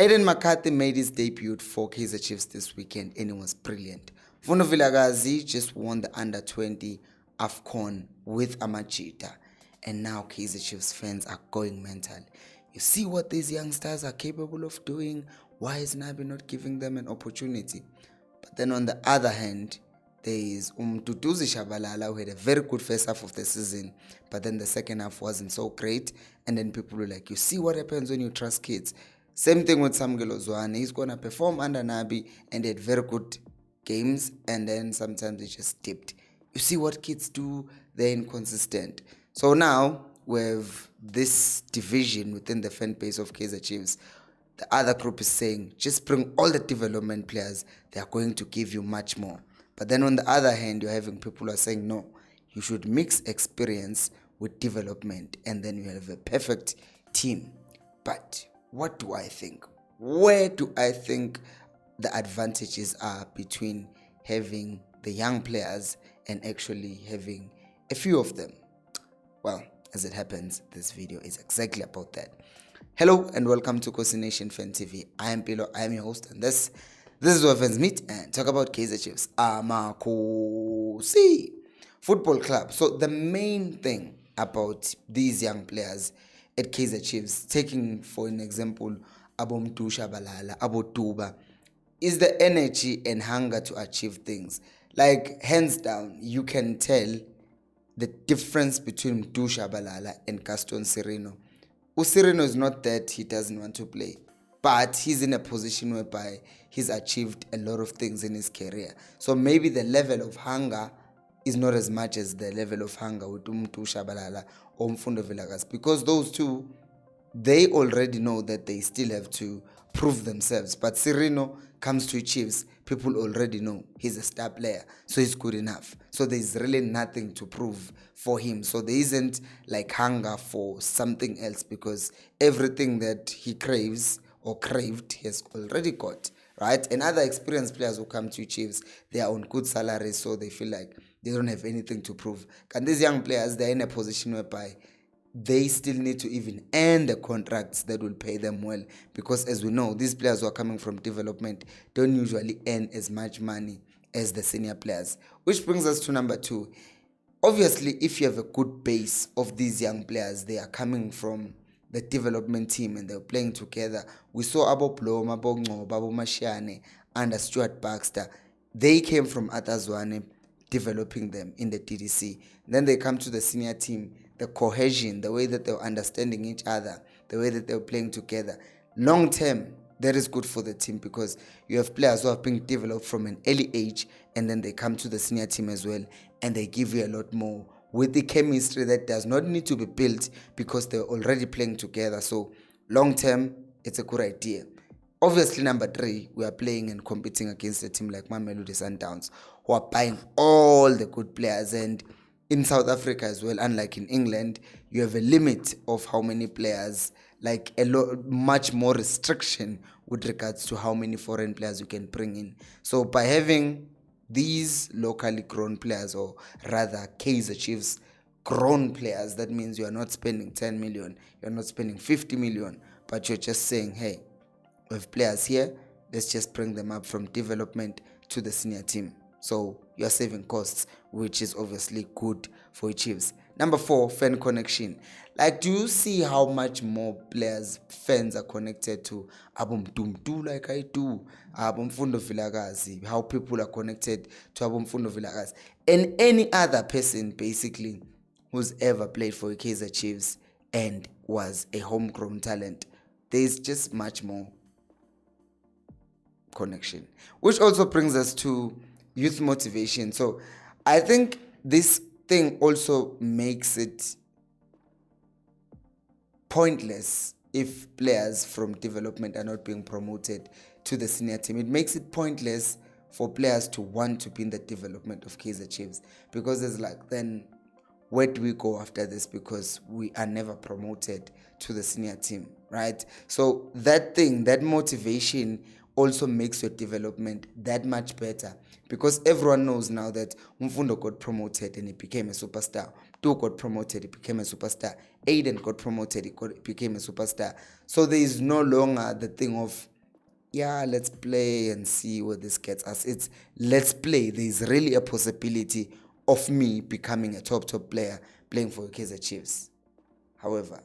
Aiden McCarthy made his debut for Kaizer Chiefs this weekend and it was brilliant. Mfundo Vilakazi just won the under-20 AFCON with Amachita, and now Kaizer Chiefs fans are going mental. You see what these youngsters are capable of doing? Why is Nabi not giving them an opportunity? But then on the other hand, there is Tutuzi Shabalala, who had a very good first half of the season, but then the second half wasn't so great, and then people were like, you see what happens when you trust kids. Same thing with Samgelo Zwane. He's going to perform under Nabi and had very good games, and then sometimes he just dipped. You see what kids do? They're inconsistent. So now we have this division within the fan base of Kaizer Chiefs. The other group is saying, just bring all the development players. They are going to give you much more. But then on the other hand, you're having people who are saying, no, you should mix experience with development, and then you have a perfect team. But what do I think? Where do I think the advantages are between having the young players and actually having a few of them? Well, as it happens, this video is exactly about that. Hello and welcome to Khosi Nation Fan TV. I am Pilo, I am your host, and this is where fans meet and talk about Kaizer Chiefs. Khosi Football Club. So the main thing about these young players at Kaizer Chiefs, taking for an example Abomtu Shabalala, Abotuba, is the energy and hunger to achieve things. Like, hands down, you can tell the difference between Mtu Shabalala and Gaston Sirino. Usirino is not that he doesn't want to play, but he's in a position whereby he's achieved a lot of things in his career. So maybe the level of hunger is not as much as the level of hunger with Mtu Shabalala or Mfundo Vilakazi, because those two, they already know that they still have to prove themselves. But Sirino comes to Chiefs, people already know he's a star player, so he's good enough. So there's really nothing to prove for him. So there isn't like hunger for something else, because everything that he craves or craved he has already got, right? And other experienced players who come to Chiefs, they are on good salaries, so they feel like they don't have anything to prove. And these young players, they're in a position whereby they still need to even earn the contracts that will pay them well, because as we know, these players who are coming from development don't usually earn as much money as the senior players. Which brings us to number 2. Obviously, if you have a good base of these young players, they are coming from the development team and they're playing together. We saw Abo Blom, Abo Ngob, Abo Mashiane under Stuart Baxter. They came from Atazwane, developing them in the DDC. Then they come to the senior team. The cohesion, the way that they're understanding each other, the way that they're playing together. Long term, that is good for the team, because you have players who are being developed from an early age and then they come to the senior team as well, and they give you a lot more with the chemistry that does not need to be built because they're already playing together. So long term, it's a good idea. Obviously, number 3, we are playing and competing against a team like Mamelodi Sundowns, who are buying all the good players. And in South Africa as well, unlike in England, you have a limit of how many players, like much more restriction with regards to how many foreign players you can bring in. So by having these locally grown players, or rather Kaizer Chiefs grown players, that means you are not spending 10 million, you're not spending 50 million, but you're just saying, hey, we have players here, let's just bring them up from development to the senior team. So you're saving costs, which is obviously good for Chiefs. Number 4, fan connection. Like, do you see how much more players, fans are connected to Abum Tumtu like I do, Abum Fundo Vilakazi, how people are connected to Abum Fundo Vilakazi, and any other person basically who's ever played for Kaizer Chiefs and was a homegrown talent. There's just much more connection, which also brings us to youth motivation. So I think this thing also makes it pointless if players from development are not being promoted to the senior team. It makes it pointless for players to want to be in the development of Kaizer Chiefs, because it's like, then where do we go after this, because we are never promoted to the senior team, right? So that thing, that motivation also makes your development that much better, because everyone knows now that Mfundo got promoted and he became a superstar. Tu got promoted, he became a superstar. Aiden got promoted, he became a superstar. So there is no longer the thing of yeah, let's play and see where this gets us. It's let's play. There's really a possibility of me becoming a top player playing for Kaizer Chiefs. However,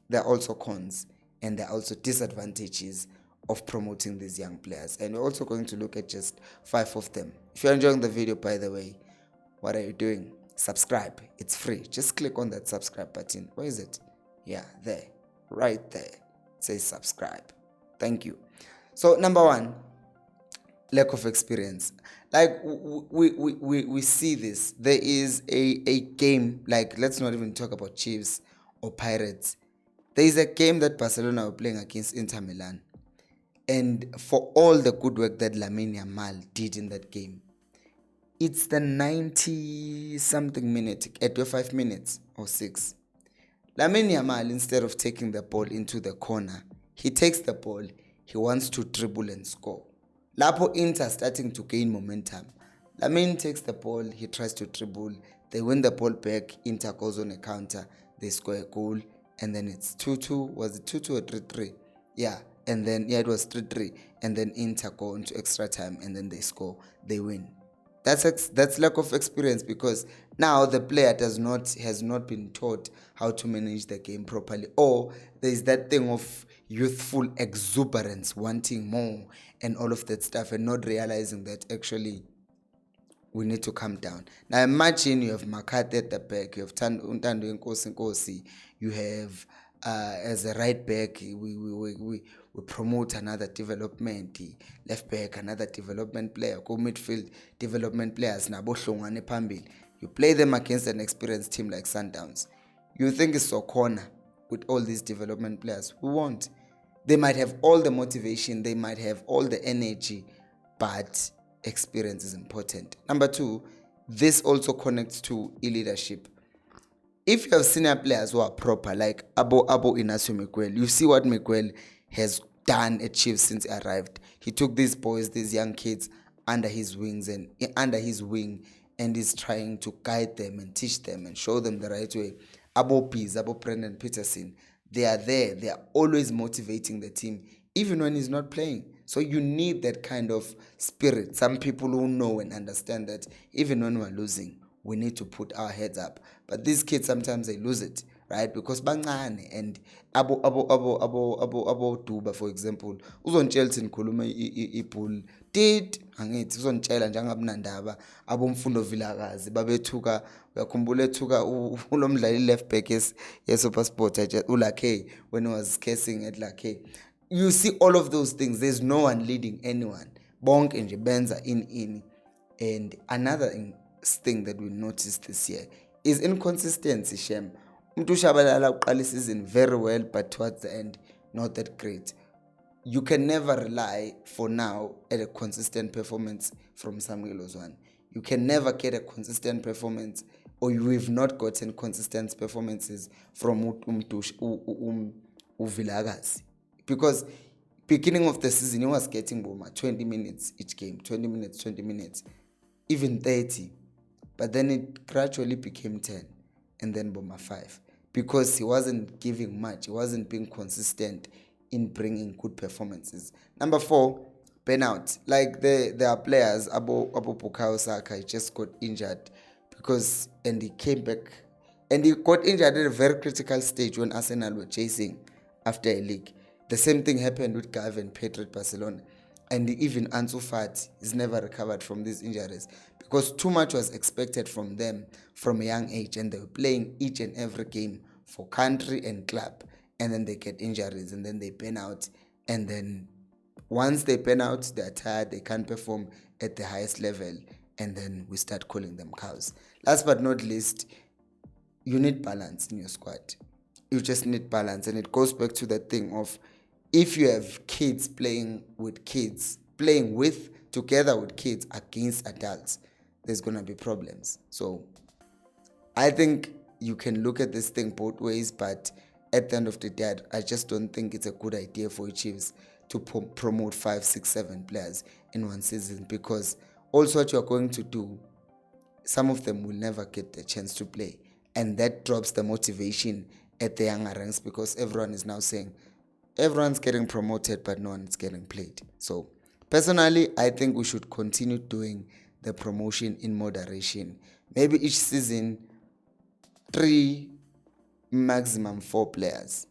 there are also cons and there are also disadvantages of promoting these young players. And we're also going to look at just 5 of them. If you're enjoying the video, by the way, what are you doing? Subscribe. It's free. Just click on that subscribe button. Where is it? Yeah, there. Right there. It says subscribe. Thank you. So, number 1, lack of experience. Like we see this. There is a game, like let's not even talk about Chiefs or Pirates. There is a game that Barcelona were playing against Inter Milan. And for all the good work that Lamine Yamal did in that game, it's the 90-something minute, 85 minutes or 6. Lamine Yamal, instead of taking the ball into the corner, he takes the ball, he wants to dribble and score. Lapo Inter starting to gain momentum. Lamine takes the ball, he tries to dribble, they win the ball back, Inter goes on a counter, they score a goal, and then it's 2-2. Was it 2-2 or 3-3? Yeah, and then it was 3-3, and then Inter go into extra time, and then they score, they win. That's lack of experience, because now the player has not been taught how to manage the game properly, or there's that thing of youthful exuberance, wanting more and all of that stuff, and not realizing that actually we need to calm down. Now imagine you have Makate at the back, you have Ntando Khosi, you have as a right back, we promote another development, left back another development player, go midfield development players, you play them against an experienced team like Sundowns. You think it's so corner with all these development players? We won't. They might have all the motivation, they might have all the energy, but experience is important. Number 2, this also connects to leadership. If you have senior players who are proper, like Abo Inacio Miguel, you see what Miguel has done at Chiefs since he arrived. He took these boys, these young kids, under his wing, and is trying to guide them and teach them and show them the right way. Abo Brendan Peterson, they are there. They are always motivating the team, even when he's not playing. So you need that kind of spirit. Some people who know and understand that even when we're losing, we need to put our heads up. But these kids, sometimes they lose it, right? Because bangane and abo Duba, for example, uzontshela uthi ngikhuluma ibhul did angithi uzontshela njengabunandaba abomfundo vilakazi babethuka, uyakhumbula ethuka ulomdlali left back yeSuperSport uLakhe when he was casing at Lakhe. You see all of those things. There's no one leading anyone. Bonk and Benza in. And another thing that we noticed this year is inconsistency. Shem Mtusha Balala uqala season very well, but towards the end not that great. You can never rely for now at a consistent performance from Samuel Ozwan. You can never get a consistent performance, or we've not gotten consistent performances from Vilakazi, because beginning of the season he was getting 20 minutes each game, 20 minutes, even 30, but then it gradually became 10, and then 5, because he wasn't giving much, he wasn't being consistent in bringing good performances. Number 4, burnout. Like there are players, Abu Bukayo Saka, he just got injured and he came back, and he got injured at a very critical stage when Arsenal were chasing after a league. The same thing happened with Gavi and Pedro at Barcelona, and even Ansu Fati is never recovered from these injuries, because too much was expected from them from a young age, and they were playing each and every game for country and club, and then they get injuries, and then they burn out, and then once they burn out, they're tired, they can't perform at the highest level, and then we start calling them cows. Last but not least, you need balance in your squad. You just need balance, and it goes back to that thing of, if you have kids playing together with kids against adults, there's going to be problems. So I think you can look at this thing both ways, but at the end of the day, I just don't think it's a good idea for Chiefs to promote 5, 6, 7 players in one season, because also what you're going to do, some of them will never get the chance to play, and that drops the motivation at the younger ranks, because everyone is now saying, everyone's getting promoted, but no one's getting played. So personally, I think we should continue doing the promotion in moderation. Maybe each season, 3, maximum 4 players.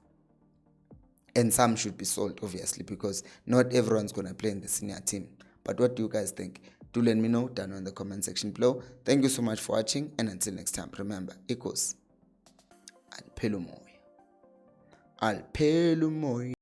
And some should be sold, obviously, because not everyone's going to play in the senior team. But what do you guys think? Do let me know down in the comment section below. Thank you so much for watching, and until next time, remember, equals Alpelumoy.